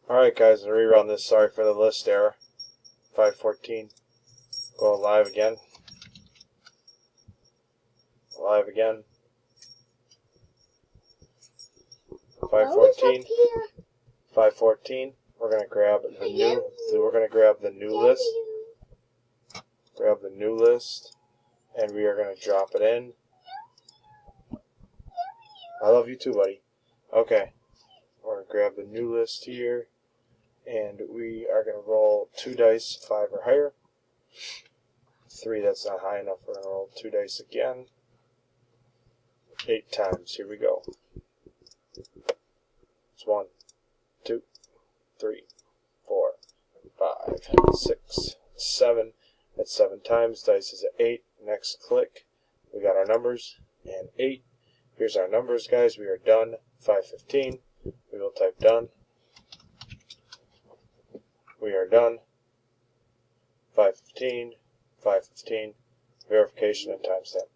Alright guys, I'll rerun this. Sorry for the list error. 514. Go live again. Live again. 514. 514. We're gonna grab the new. We're gonna grab the new list. Grab the new list, and we are gonna drop it in. I love you too, buddy. Okay. We're gonna grab the new list here, and we are gonna roll 2 dice, 5 or higher. 3, that's not high enough. We're gonna roll 2 dice again. 8 times. Here we go. It's 1, 2, 3, 4, 5, 6, 7. That's 7 times. Dice is at 8. Next click. We got our numbers and 8. Here's our numbers, guys. We are done. 515. We will type done. We are done. 515. 515. Verification and timestamp.